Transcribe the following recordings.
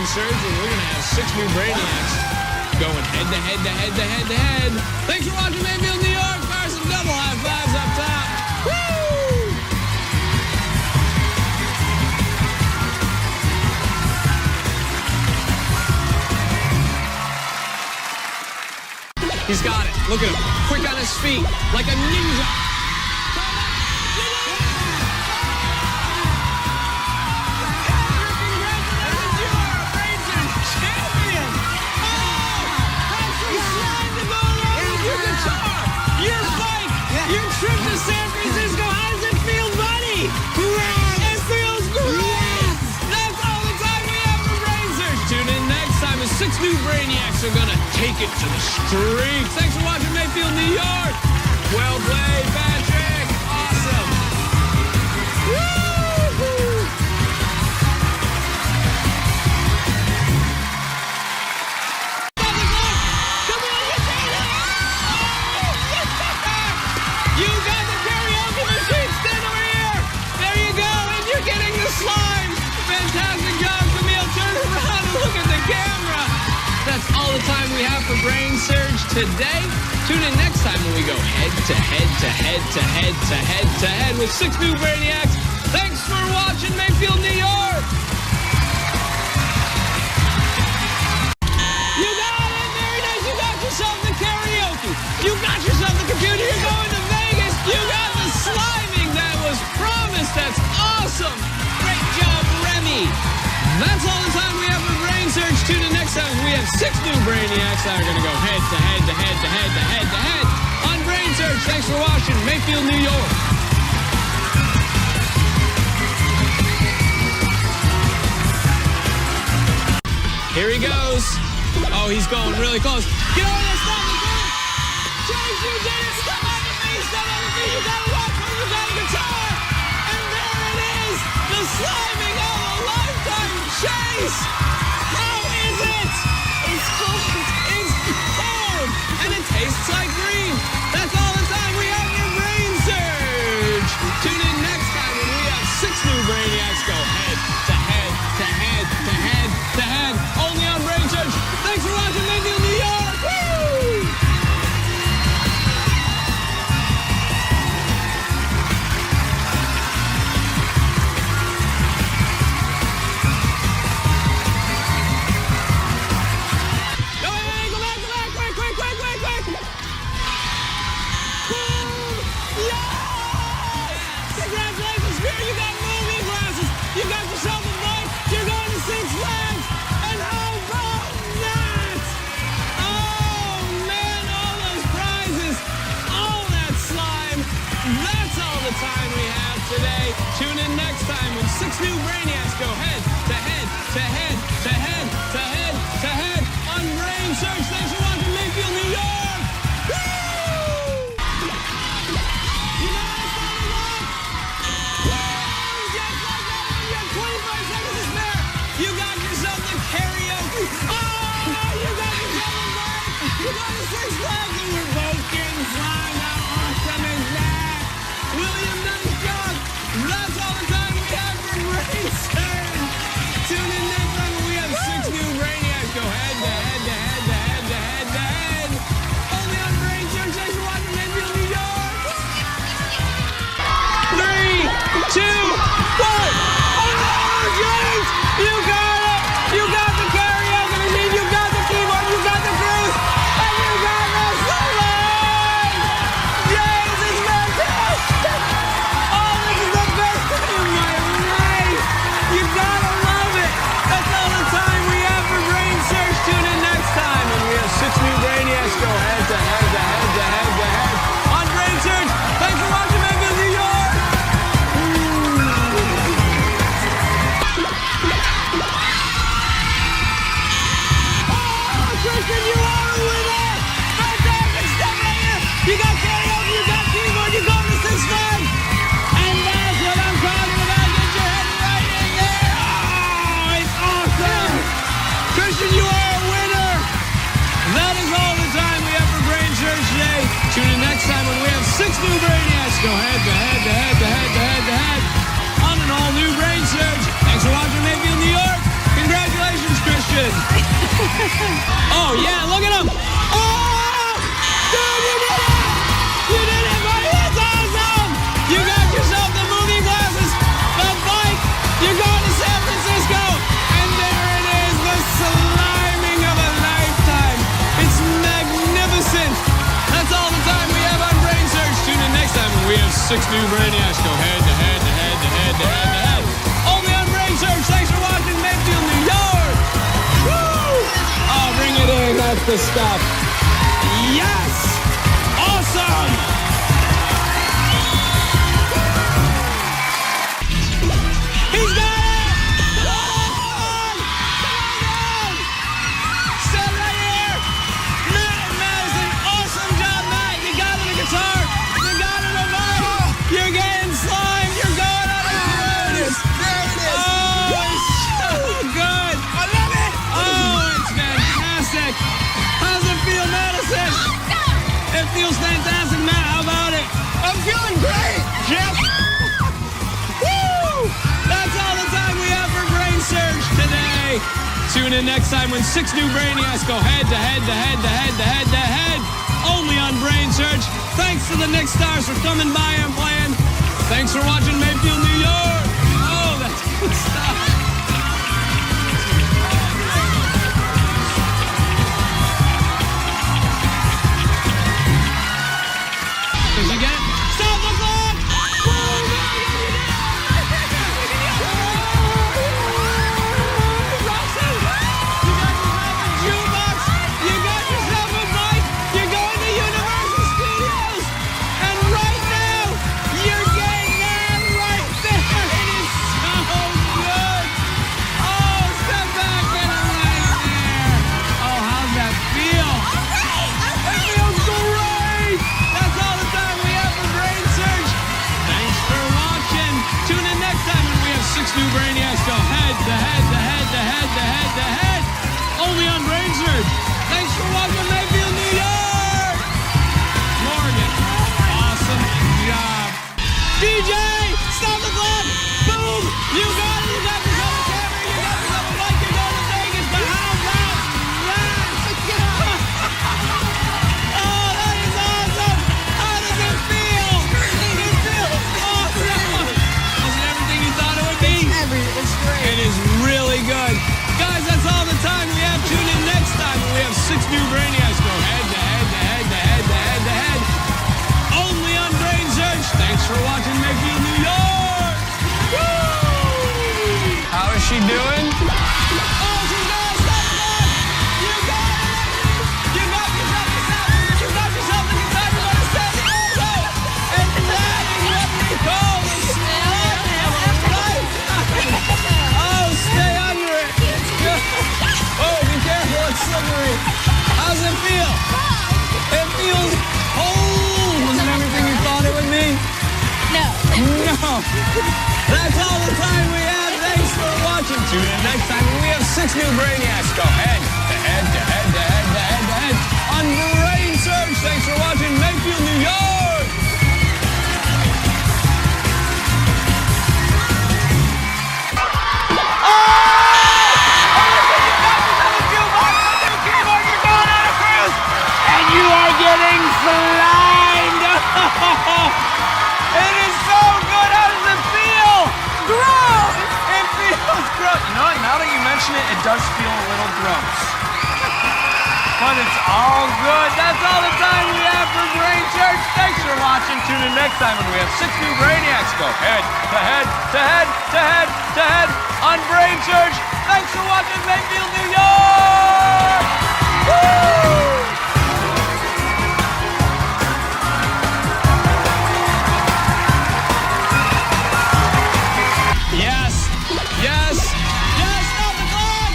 Brainsurge, and we're going to have 6 new Brainiacs going head-to-head. Thanks for watching Mayfield, New York. Fire some double high fives up top. Woo! He's got it. Look at him. Quick on his feet, like a ninja. Trip to San Francisco, how does it feel, buddy? Great! It feels great! That's all the time we have for Brainsurge. Tune in next time as 6 new Brainiacs are gonna take it to the streets. Thanks for watching Mayfield, New York. Well played, Patrick. Awesome. Woo-hoo! You got the karaoke machine. Stand over here. There you go. And you're getting the slime. Fantastic job, Camille. Turn around and look at the camera. That's all the time we have for Brainsurge today. Tune in next time when we go head-to-head with 6 new Brainiacs. Thanks for watching Mayfield, New York. You got it. Very nice. You got yourself the karaoke. You got yourself the computer. You're going to Vegas. You got the sliming that was promised. That's awesome. Great job, Remy. That's all the time we have for Brainsurge. Tune in next time. We have 6 new Brainiacs that are going to go head-to-head on Brainsurge. Thanks for watching Mayfield, New York. Here he goes. Oh, he's going really close. Get over there, stop it, dude. Chase, you did it. Step on the feet, You got a rock, you got a guitar. And there it is. The sliming of a lifetime chase. How is it? It's cold. It's cold. And it tastes like green. That's all the time we have for Brainsurge. Tune in next time when we have 6 new Brainiacs go head-to-head. Only on Brainsurge. Thanks for watching Mayfield, New York. Woo! Today. Tune in next time when 6 new Brainiacs go head-to-head on Brainsurge. Thanks for watching Mayfield, New York. Woo! You know what I sounded like? Woo! Just like that one. You have 25 seconds to spare. You got yourself the karaoke. Oh, you got yourself a mic. You got the 6 flags, and we're both getting flying. How awesome is that? William, nice job. That's all the time we have for Brainsurge. Tune in next time when we have 6 new Brainiacs go head-to-head. Only on Brainsurge. Thanks for watching Mayfield, New York. 3, 2, 1. Oh, James! You got it! You got the karaoke machine. You got the keyboard. You got the cruise. And you got Oh, yeah, look at him. Oh! Dude, you did it! You did it, buddy! That's awesome! You got yourself the movie glasses, the bike, you're going to San Francisco, and there it is, the sliming of a lifetime. It's magnificent. That's all the time we have on Brainsurge. Tune in next time when we have 6 new Brainiacs go head to head to head to head to head to head. Only on Brainsurge. Thanks for watching Mayfield, New York. Woo! Oh, bring it in. That's the stuff. Yes! Awesome! He's got it! Come on! Stand right here! Matt and Madison, awesome job, Matt! You got it, a guitar! You got it, a vinyl! You're getting slime! You're going on a cruise! There it is! Oh, it's so good! I love it! Oh, it's fantastic! How's it feel, Madison? It feels fantastic, Matt. How about it? I'm feeling great! Jeff? Woo! That's all the time we have for Brainsurge today. Tune in next time when 6 new Brainiacs go head to head to head to head to head to head. Only on Brainsurge. Thanks to the Nick Stars for coming by and playing. Thanks for watching Mayfield, New York. Oh, that's good stuff. Did you get it? Stop the clock! Robson, you got yourself a jukebox, you got yourself a bike, you're going to Universal Studios, and right now, you're getting that right there. It is so good. Oh, step back and right there. Oh, how's that feel? It feels great! That's all the time we have for Brainsurge. Thanks for watching. Tune in next time when we have 6 new Brainiacs go head to head to head to head to head to head. Only on Brainsurge. Thanks for watching Mayfield, New York. Morgan, awesome job. DJ, stop the clock. Boom. You got it. You got yourself a camera. You got yourself a mic. You're going to Vegas. But how about that? Oh, that is awesome! How does it feel? It feels awesome! Is it everything you thought it would be? It's great. It is really good. Guys, that's all the time we have. Tune in next time when we have 6 new Brainiacs go head to head to head to head to head to head. Only on Brainsurge. Thanks for watching Mayfield, New York. Woo! How is she doing? Oh, she's gonna stop the clock. You got it. You got yourself a sound. You got yourself a guitar. You got a set also. And that is what we call the slide of life. Oh, stay under it. Oh, be careful. It's slippery. How's it feel? It feels cold. Was it everything you thought it would be? No. No. That's all the time we have. Thanks for watching. Tune in next time when we have 6 new Brainiacs go head to head to head to head to head to head on Brainsurge. Thanks for watching Mayfield, New York. And you are getting slimed. It is so good. How does it feel? Gross. It feels gross. You know what? Now that you mention it, it does feel a little gross. But it's all good. That's all the time we have for Brainsurge. Thanks for watching. Tune in next time when we have 6 new Brainiacs go head to head to head to head to head on Brainsurge. Thanks for watching Mayfield, New York. Woo! Yes, yes, yes, stop the clock!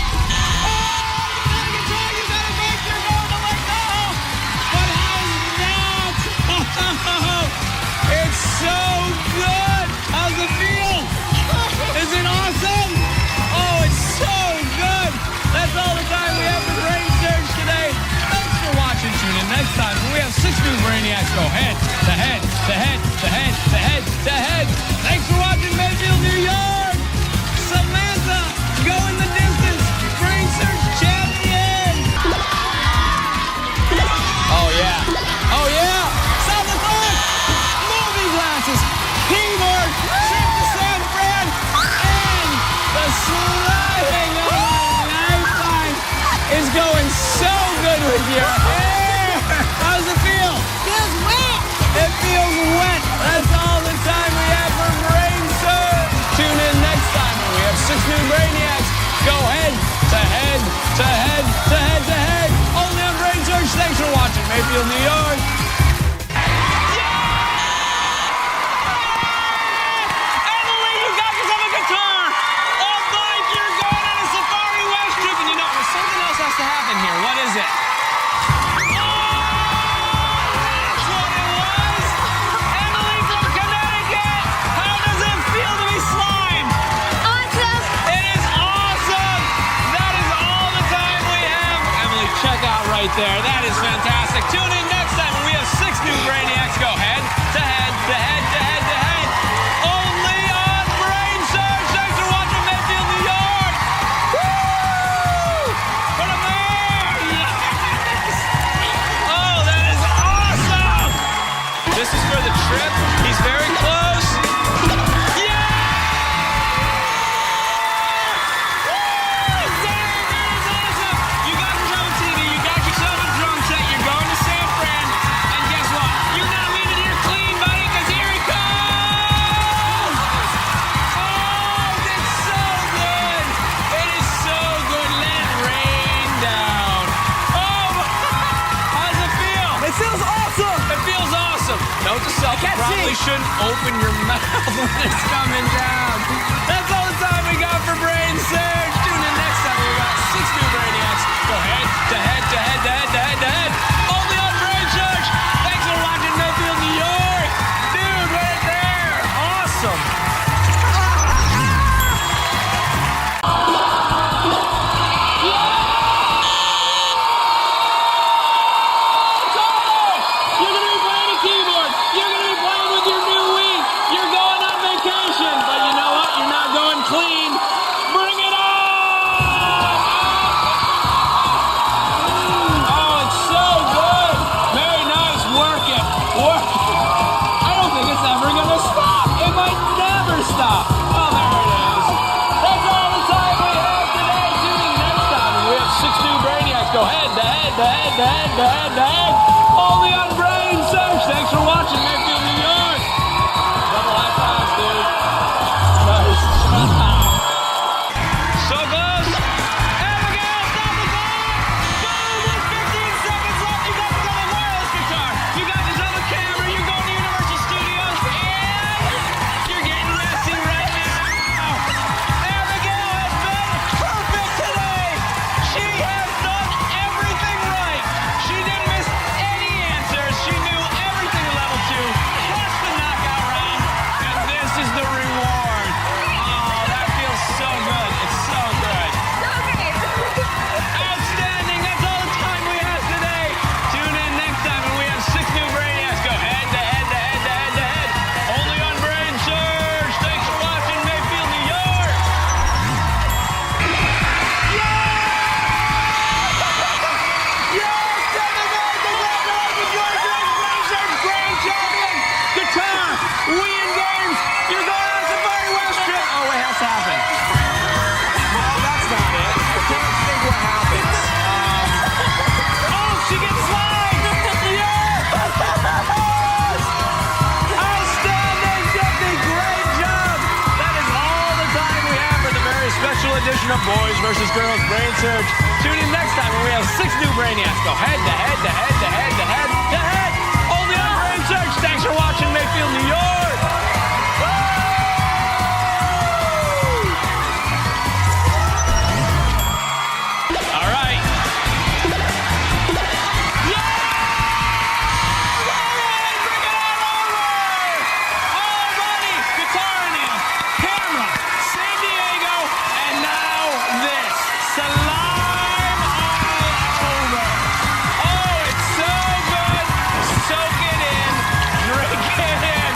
Oh, you gotta control, you gotta make your normal let go! But how's that? Oh, it's so good! How's it feel? Is it awesome? Oh, it's so good! That's all the time we have for Brainsurge today. Thanks for watching. Tune in next time when we have 6 new Brainiacs go head to head to head to head to head to head. Thanks for watching Mayfield, New York. Samantha, go in the distance. Brainsurge champion. flying. Oh, lifeline is going so good with your hair. How's it feel? Feels wet. It feels wet. That's all the time we have for Brainsurge. Tune in next time when we have 6 new Brainiacs. Go head to head to head to head to head. Only on Brainsurge. Thanks for watching. Mayfield, New York. Emily, you got yourself a guitar. Oh, Mike, you're going on a Safari West trip. And you know, something else has to happen here. What is it? Right there. That is fantastic. Tune in next time when we have 6 new Brainiacs go head to head to head to head to head. Only on Brainsurge. Thanks for watching Mayfield, New York. Woo! For the man! Yes! Oh, that is awesome! This is for the trip. He's very close. Note to self, you probably shouldn't open your mouth when it's coming down. That's all the time we got for Brainsurge. Tune in next time we got 6 new Brainiacs. Go head to head to head to head to head to head. Only on Brainsurge. Thanks for watching Mayfield, New York. Dude, right there. Awesome. Stop. Oh, there it is. That's all the time we have today. Tune in next time when we have 6 new Brainiacs go head to head to head to head to head to head. Only on Brainsurge. Thanks for watching Mayfield, New York. Double high fives, dude. Nice. So close. Abigail, stop the ball. Boom, with 15 seconds left. You got yourself a wireless guitar. You got yourself a camera. You're going to Universal Studios. And you're getting rested right now. Abigail has been perfect today. She has done everything right. She didn't miss any answers. She knew everything at level 2. Plus the knockout round. And this is the reward. Oh, that feels so good. It's so good. Outstanding. That's all the time we have today. Tune in next time when we have 6 new Brainiacs go head to head to head to head to head. Only on Brainsurge. Thanks for watching Mayfield, New York. Yes, congratulations, Brainsurge Grand Champion. Guitar, Wii and games. You're going on a Safari West trip. Oh, wait, has to happen. Well, that's not it. I can't think what happens. Oh, she gets slide. Yes. Outstanding, Tiffany. Great job. That is all the time we have for the very special edition of Boys vs. Girls Brainsurge. Tune in next time when we have 6 new Brainiacs go head to head to head to head to head to head. Only on Brainsurge. Thanks for watching Mayfield, New York. All right. Guitar in hand, camera, San Diego, and now this. Salime all over. Oh, it's so good. Soak it in. Drink it in.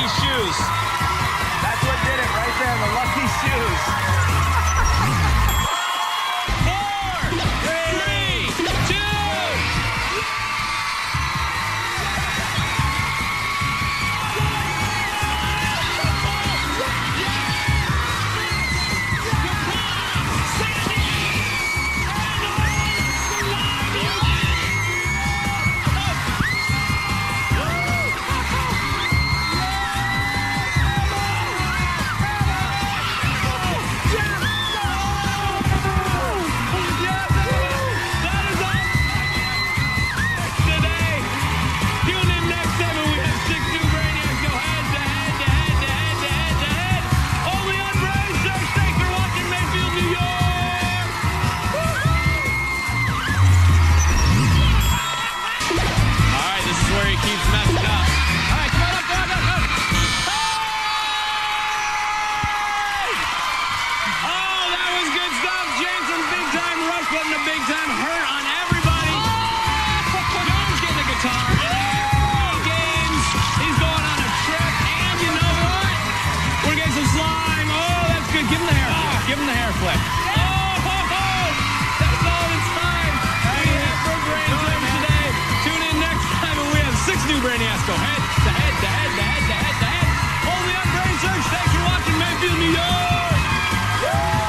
lucky shoes. That's what did it right there, the lucky shoes. 4, 3, 2. Putting a big time hurt on everybody. Jones getting the guitar in there. Playing games. He's going on a trip. And you know what? We're getting some slime. Oh, that's good. Give him the hair flip. Give him the hair flip. Oh, that's all the time we have for Brainsurge today. Tune in next time and we have 6 new Brainiacs go head to head to head to head to head to head. Only on Brainsurge. Thanks for watching Mayfield, New York. Oh!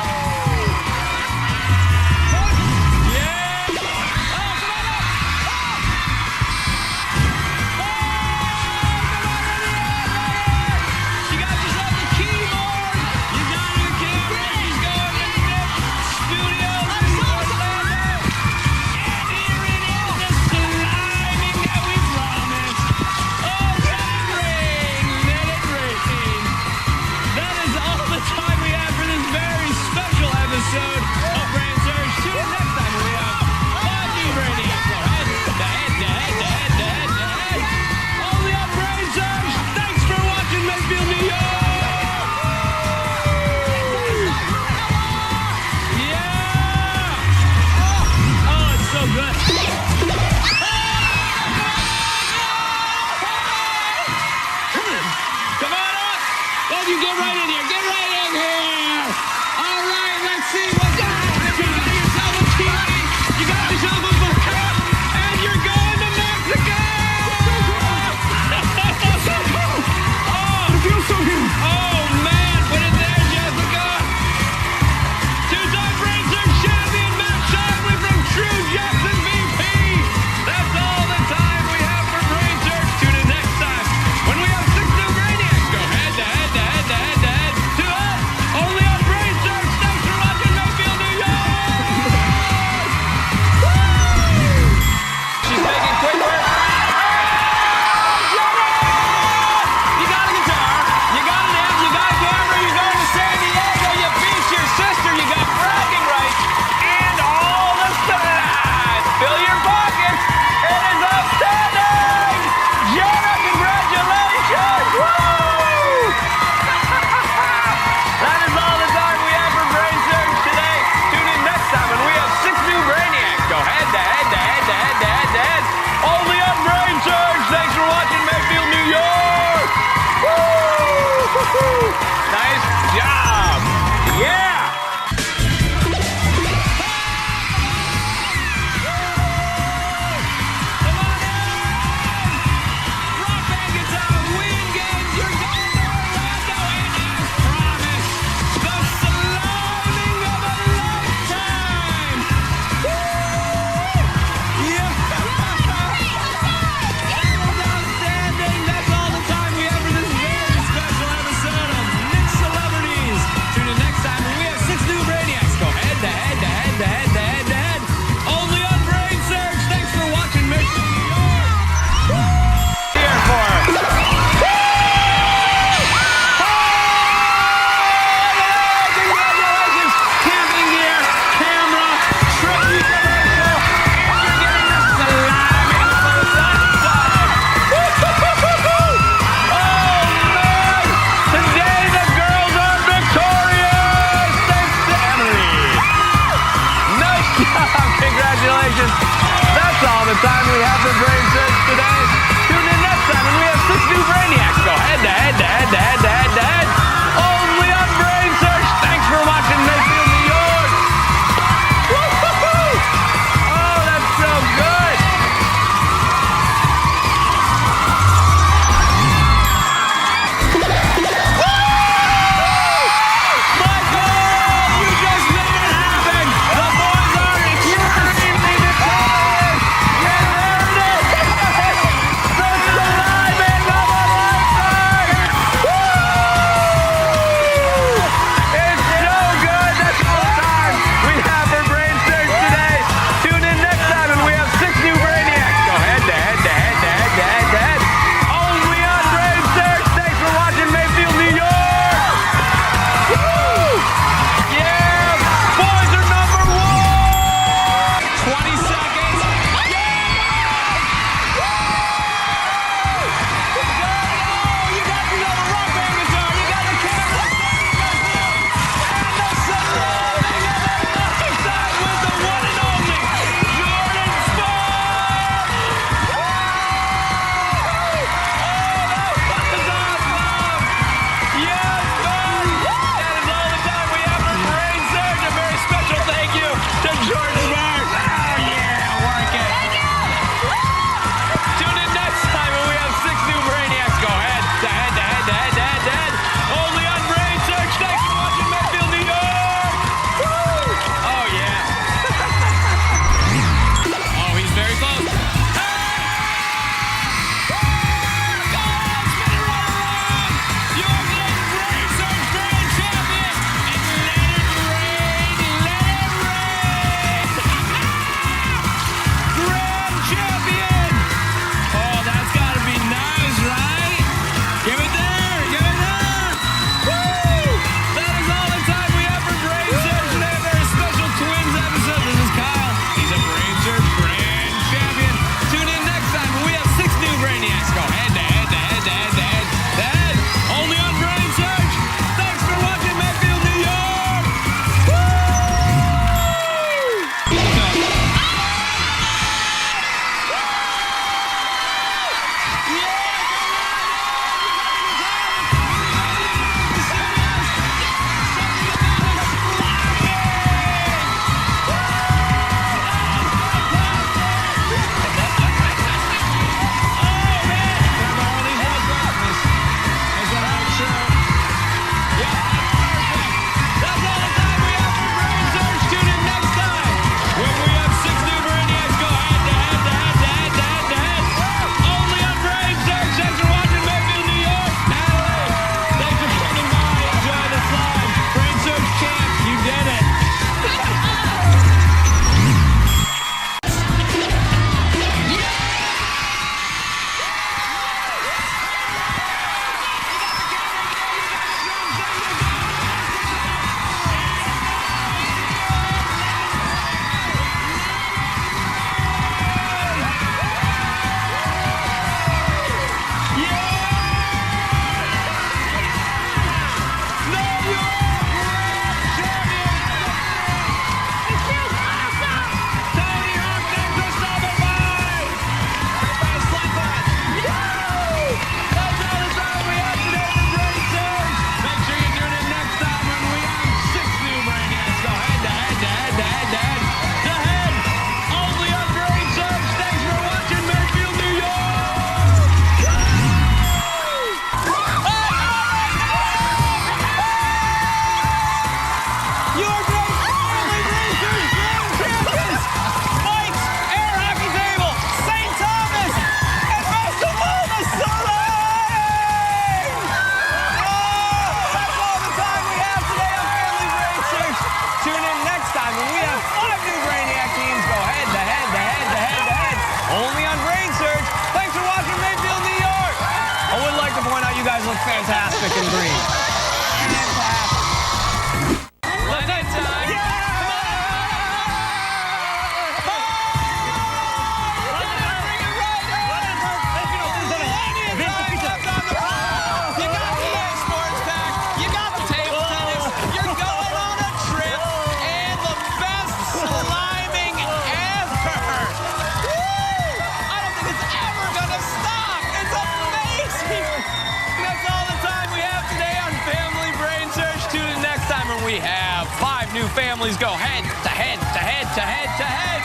families go head to head to head to head to head.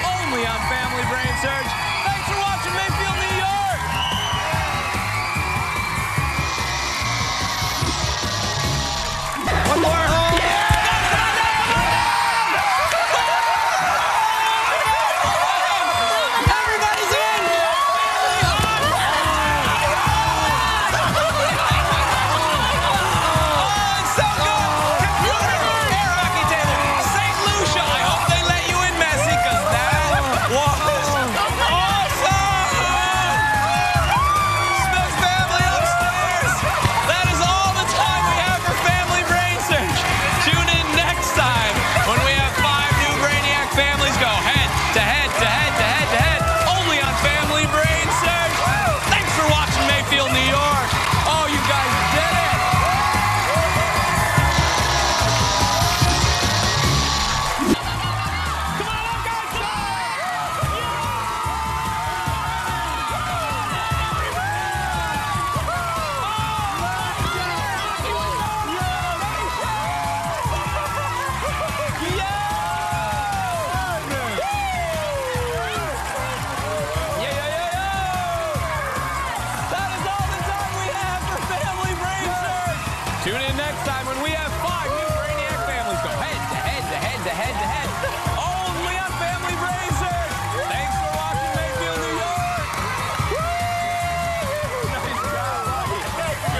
Only on Family Brainsurge. Thanks for watching Mayfield, New York. One more. Everybody's in. Oh, it's so good. Computer, air hockey table, St. Lucia. I hope they let you in, Messi, because that was awesome. Smith family upstairs. That is all the time we have for Family Brainsurge. Tune in next time when we have 5 new Brainiac families go head to head to head to head to head. Only on Family Brainsurge. Thanks for watching Mayfield, New York. Oh, you guys did it. Come on up, guys. Come That is all the time we have for Family Brainsurge. Tune in next time when we have 5 new Brainiac families go head to head to head to head to head. Only on Family Brainsurge. Thanks for watching Mayfield, New York. Nice job, buddy.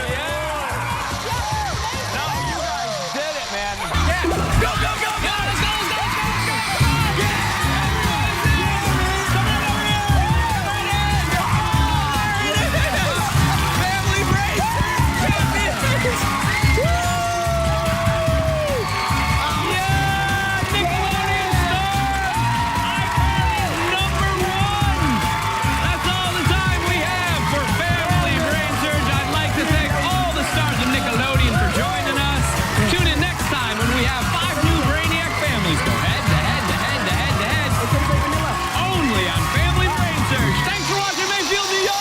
Yeah. No, you guys did it, man. Yeah. Go, go, go, go. Let's go, let's go, let's go, let's go. Family Brainsurge champions! Yeah! Nickelodeon star! Iconic #1! That's all the time we have for Family Brainsurge. I'd like to thank all the stars of Nickelodeon for joining us. Tune in next time when we have 5 new Brainiac families go head to head to head to head to head. Only on Family Brainsurge. Thanks for watching Mayfield, New York!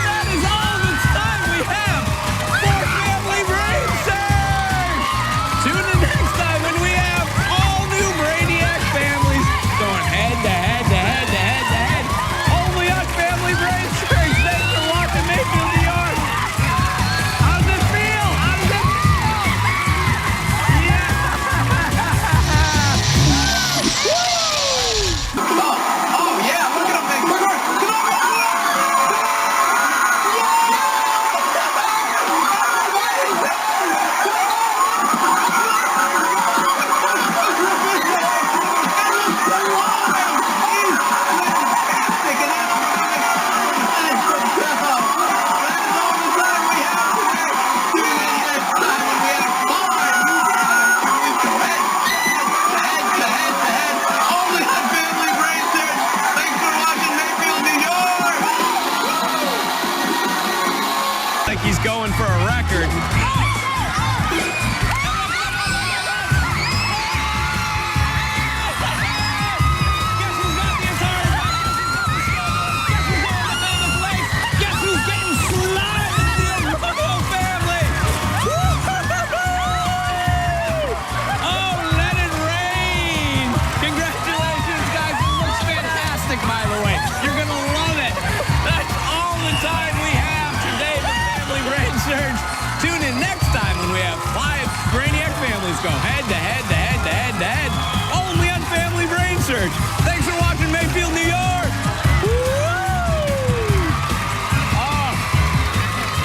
That is all the time we have for Family Brainsurge. Tune in next time when we have all new Brainiac families going head to head to head to head to head. Only on Family Brainsurge. Thanks for watching Mayfield, New York. How does it feel? How does it feel? Yeah. Oh yeah, look at him, big bird. Come on. Like he's going for a record. Guess who's getting slaughtered? The Robo family. Oh, let it rain. Congratulations, guys. It looks fantastic, by the way. You're going to love it. That's all the time we have today for Family Brainsurge. Tune in next time when we have 5 Brainiac families go head to head to head to head to head. Only on Family Brainsurge. Thanks for watching Mayfield, New York. Oh,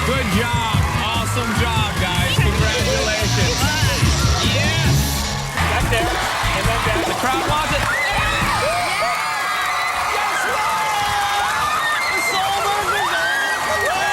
good job. Awesome job, guys. Congratulations. Yes. Back there. And then down. The crowd wants it. Guess what? The soul version. Oh,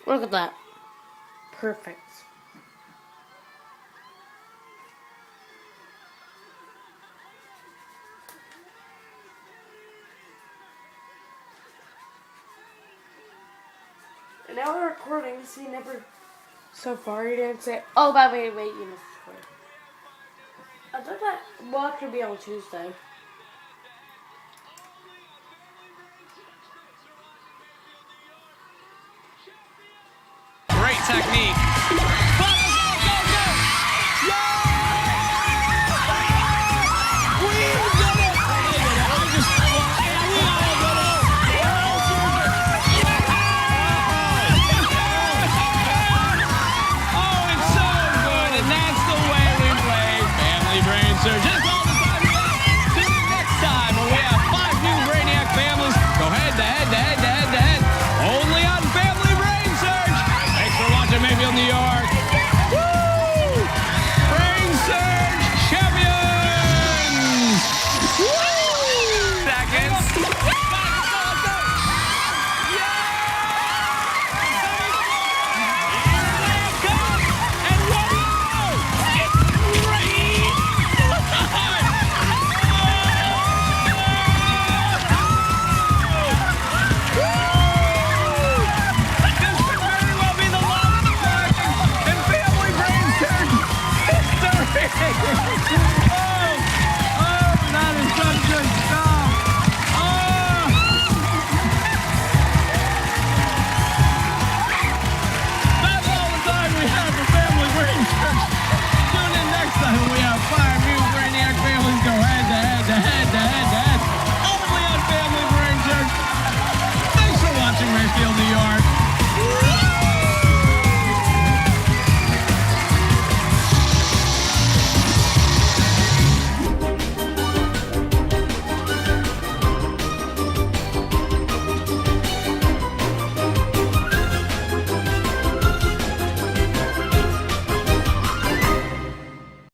Look at that. Perfect. And now we're recording, so you never... So far, you didn't say... Oh, but wait, you missed record. I thought that will actually be on Tuesday. Great technique.